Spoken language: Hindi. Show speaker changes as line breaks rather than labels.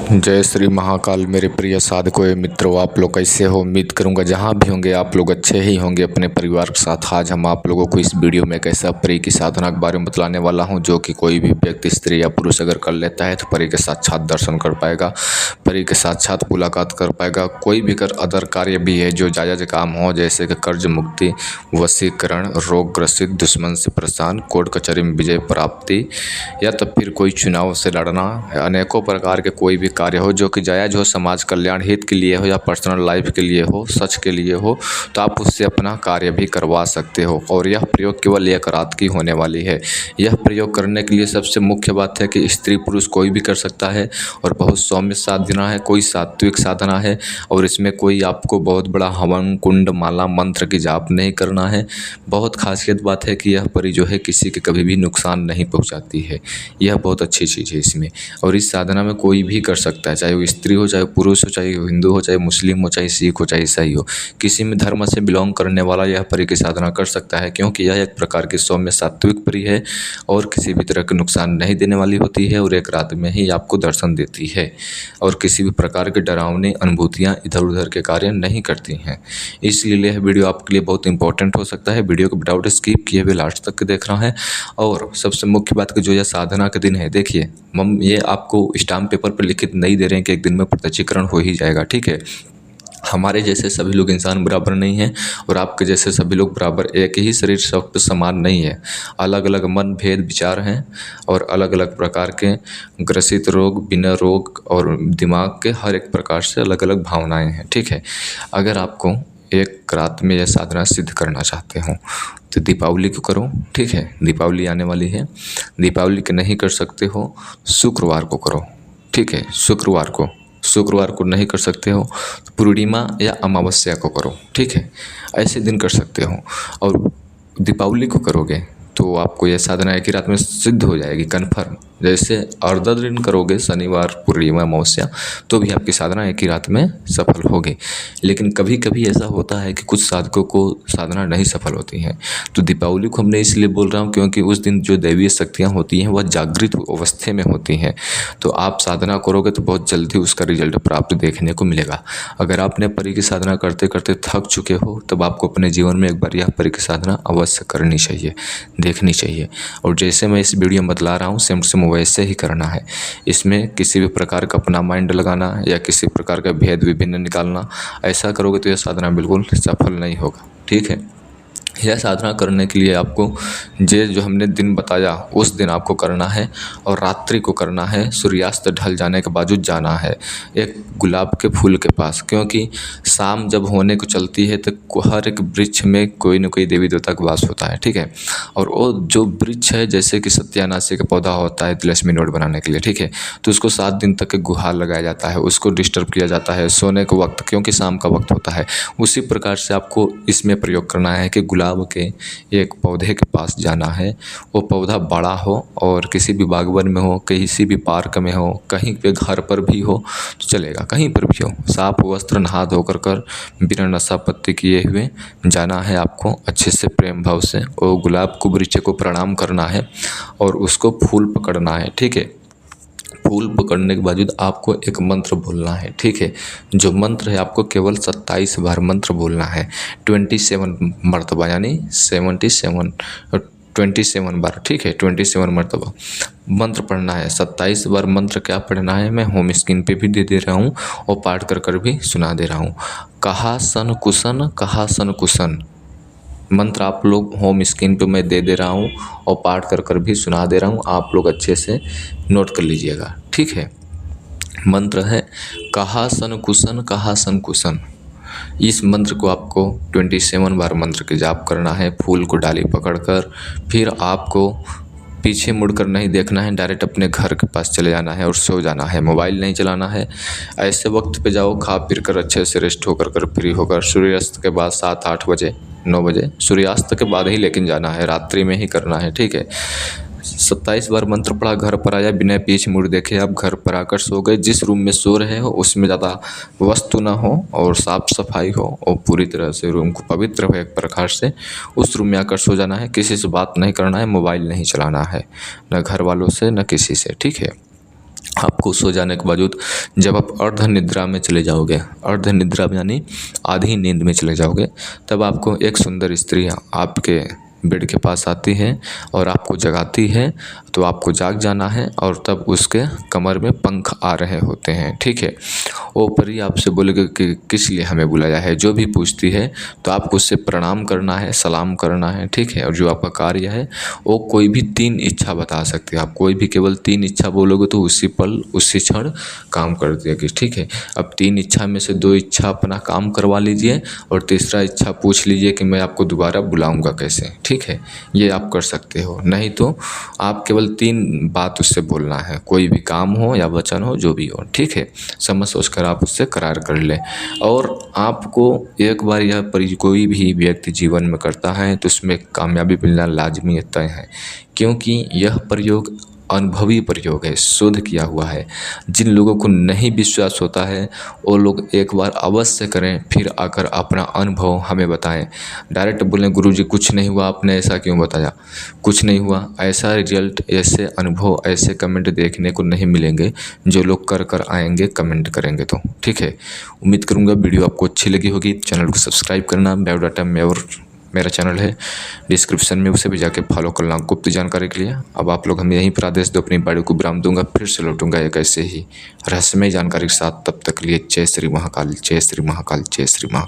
जय श्री महाकाल। मेरे प्रिय साधकों एवं मित्रों, आप लोग कैसे हो? उम्मीद करूंगा जहां भी होंगे आप लोग अच्छे ही होंगे अपने परिवार के साथ। आज हम आप लोगों को इस वीडियो में एक ऐसा परी की साधना के बारे में बतलाने वाला हूं जो कि कोई भी व्यक्ति, स्त्री या पुरुष अगर कर लेता है तो परी के साक्षात दर्शन कर पाएगा, परी के साक्षात मुलाकात कर पाएगा। कोई भी अदर कार्य भी है जो जायज़ काम हो, जैसे कि कर्ज मुक्ति, वशीकरण, रोग ग्रसित, दुश्मन से परेशान, कोर्ट कचहरी में विजय प्राप्ति, या तो फिर कोई चुनाव से लड़ना, अनेकों प्रकार के कोई भी कार्य हो जो कि जायज़ हो, समाज कल्याण हित के लिए हो या पर्सनल लाइफ के लिए हो, सच के लिए हो, तो आप उससे अपना कार्य भी करवा सकते हो। और यह प्रयोग केवल एक रात की होने वाली है। यह प्रयोग करने के लिए सबसे मुख्य बात है कि स्त्री पुरुष कोई भी कर सकता है और बहुत सौम्य साधना है, कोई सात्विक साधना है और इसमें कोई आपको बहुत बड़ा हवन कुंड माला मंत्र की जाप नहीं करना है। बहुत खासियत बात है कि यह परी जो है किसी के कभी भी नुकसान नहीं पहुंचाती है। यह बहुत अच्छी चीज़ है इसमें। और इस साधना में कोई भी कर सकता है, चाहे वो स्त्री हो, चाहे पुरुष हो, चाहे वो हिंदू हो, चाहे मुस्लिम हो, चाहे सिख हो, चाहे ईसाई हो, किसी भी धर्म से बिलोंग करने वाला यह परी की साधना कर सकता है, क्योंकि यह एक प्रकार की सौम्य सात्विक परी है और किसी भी तरह के नुकसान नहीं देने वाली होती है और एक रात में ही आपको दर्शन देती है और किसी भी प्रकार के डरावनी अनुभूतियाँ इधर उधर के कार्य नहीं करती हैं। इसलिए यह वीडियो आपके लिए बहुत इंपॉर्टेंट हो सकता है। वीडियो को विदाउट स्किप किए हुए लास्ट तक देख रहा है। और सबसे मुख्य बात कि जो यह साधना के दिन है, देखिए हम ये आपको स्टाम्प पेपर पर लिखित नहीं दे रहे हैं कि एक दिन में प्रत्यक्षीकरण हो ही जाएगा, ठीक है। हमारे जैसे सभी लोग इंसान बराबर नहीं हैं और आपके जैसे सभी लोग बराबर, एक ही शरीर सब पे समान नहीं है। अलग अलग मन भेद विचार हैं और अलग अलग प्रकार के ग्रसित रोग, बिना रोग और दिमाग के हर एक प्रकार से अलग अलग भावनाएं हैं, ठीक है। अगर आपको एक रात में यह साधना सिद्ध करना चाहते हो तो दीपावली को करो, ठीक है। दीपावली आने वाली है। दीपावली के नहीं कर सकते हो, शुक्रवार को करो, ठीक है। शुक्रवार को नहीं कर सकते हो तो पूर्णिमा या अमावस्या को करो, ठीक है। ऐसे दिन कर सकते हो। और दीपावली को करोगे तो आपको यह साधना एक ही रात में सिद्ध हो जाएगी, कन्फर्म। जैसे अर्धा दिन करोगे, शनिवार, पूर्णिमा, अमावस्या, तो भी आपकी साधना एक ही रात में सफल होगी। लेकिन कभी कभी ऐसा होता है कि कुछ साधकों को साधना नहीं सफल होती हैं। तो दीपावली को हमने इसलिए बोल रहा हूँ क्योंकि उस दिन जो दैवीय शक्तियाँ होती हैं वह जागृत अवस्था में होती हैं। तो आप साधना करोगे तो बहुत जल्दी उसका रिजल्ट प्राप्त देखने को मिलेगा। अगर आपने परी की साधना करते करते थक चुके हो तब आपको अपने जीवन में एक बार यह परी की साधना अवश्य करनी चाहिए, देखनी चाहिए। और जैसे मैं इस वीडियो में बतला रहा हूँ सेम टू सेम वैसे ही करना है। इसमें किसी भी प्रकार का अपना माइंड लगाना या किसी प्रकार का भेद विभिन्न निकालना, ऐसा करोगे तो यह साधना बिल्कुल सफल नहीं होगा, ठीक है। यह साधना करने के लिए आपको जो हमने दिन बताया उस दिन आपको करना है और रात्रि को करना है। सूर्यास्त ढल जाने के बावजूद जाना है एक गुलाब के फूल के पास, क्योंकि शाम जब होने को चलती है तो हर एक वृक्ष में कोई न कोई देवी देवता का वास होता है, ठीक है। और वो जो वृक्ष है, जैसे कि सत्यानाशी का पौधा होता है तिलस्मी नोट बनाने के लिए, ठीक है, तो उसको 7 दिन तक गुहार लगाया जाता है, उसको डिस्टर्ब किया जाता है सोने के वक्त, क्योंकि शाम का वक्त होता है। उसी प्रकार से आपको इसमें प्रयोग करना है कि गुलाब के एक पौधे के पास जाना है। वो पौधा बड़ा हो और किसी भी बागवन में हो, किसी भी पार्क में हो, कहीं पे घर पर भी हो तो चलेगा, कहीं पर भी हो। साफ वस्त्र नहा धोकर कर बिना नशा पत्ती किए हुए जाना है आपको, अच्छे से प्रेम भाव से। वो गुलाब को वृक्ष को प्रणाम करना है और उसको फूल पकड़ना है, ठीक है। फूल पकड़ने के बावजूद आपको एक मंत्र बोलना है, ठीक है। जो मंत्र है आपको केवल 27 बार मंत्र बोलना है, 27 मरतबा, यानी 27 बार, ठीक है। 27 मरतबा मंत्र पढ़ना है। 27 बार मंत्र क्या पढ़ना है मैं होम स्क्रीन पे भी दे रहा हूँ और पाठ कर भी सुना दे रहा हूँ। कहा सन कुशन, कहा सन कुशन मंत्र आप लोग होम स्क्रीन पे मैं दे रहा हूँ और पाठ कर भी सुना दे रहा हूँ। आप लोग अच्छे से नोट कर लीजिएगा, ठीक है। मंत्र है कहा सन कुशन, कहा सन कुशन। इस मंत्र को आपको 27 बार मंत्र के जाप करना है। फूल को डाली पकड़कर फिर आपको पीछे मुड़कर नहीं देखना है, डायरेक्ट अपने घर के पास चले जाना है और सो जाना है। मोबाइल नहीं चलाना है। ऐसे वक्त पे जाओ खा पी कर अच्छे से रेस्ट होकर फ्री होकर, सूर्यास्त के बाद 7-8 बजे 9 बजे, सूर्यास्त के बाद ही लेकिन जाना है, रात्रि में ही करना है, ठीक है। 27 बार मंत्र पढ़ा, घर पर आया, बिना पीछे मुड़ देखे आप घर पर आकर सो गए। जिस रूम में सो रहे हो उसमें ज़्यादा वस्तु ना हो और साफ सफाई हो और पूरी तरह से रूम को पवित्र हो एक प्रकार से, उस रूम में आकर सो जाना है। किसी से बात नहीं करना है, मोबाइल नहीं चलाना है, न घर वालों से न किसी से, ठीक है। आपको सो जाने के बावजूद जब आप अर्ध निद्रा में चले जाओगे, अर्ध निद्रा यानी आधी नींद में चले जाओगे, तब आपको एक सुंदर स्त्री आपके बेड के पास आती है और आपको जगाती है। तो आपको जाग जाना है और तब उसके कमर में पंख आ रहे होते हैं, ठीक है। वो परी आपसे बोलेगी कि किस लिए हमें बुलाया है। जो भी पूछती है तो आपको उससे प्रणाम करना है, सलाम करना है, ठीक है। और जो आपका कार्य है वो कोई भी 3 इच्छा बता सकते हैं आप। कोई भी केवल 3 इच्छा बोलोगे तो उसी पल उसी क्षण काम कर देगी, ठीक है। अब 3 इच्छा में से 2 इच्छा अपना काम करवा लीजिए और तीसरा इच्छा पूछ लीजिए कि मैं आपको दोबारा बुलाऊंगा कैसे, ठीक है। ये आप कर सकते हो। नहीं तो आप केवल 3 बात उससे बोलना है, कोई भी काम हो या वचन हो, जो भी हो, ठीक है। समझ सोच कर आप उससे करार कर लें। और आपको एक बार यह कोई भी व्यक्ति जीवन में करता है तो उसमें कामयाबी मिलना लाजमी तय है, क्योंकि यह प्रयोग अनुभवी प्रयोग है, शोध किया हुआ है। जिन लोगों को नहीं विश्वास होता है वो लोग एक बार अवश्य करें, फिर आकर अपना अनुभव हमें बताएं। डायरेक्ट बोलें गुरुजी कुछ नहीं हुआ, आपने ऐसा क्यों बताया, कुछ नहीं हुआ, ऐसा रिजल्ट, ऐसे अनुभव, ऐसे कमेंट देखने को नहीं मिलेंगे जो लोग कर कर आएंगे कमेंट करेंगे तो, ठीक है। उम्मीद करूँगा वीडियो आपको अच्छी लगी होगी। चैनल को सब्सक्राइब करना, बायोडाटा में और मेरा चैनल है डिस्क्रिप्शन में, उसे भी जाके फॉलो करना गुप्त जानकारी के लिए। अब आप लोग हमें यहीं पर आदेश दो, अपनी बाड़ी को विराम दूंगा, फिर से लौटूंगा एक ऐसे ही रहस्यमय जानकारी के साथ। तब तक लिए जय श्री महाकाल, जय श्री महाकाल, जय श्री महाकाल।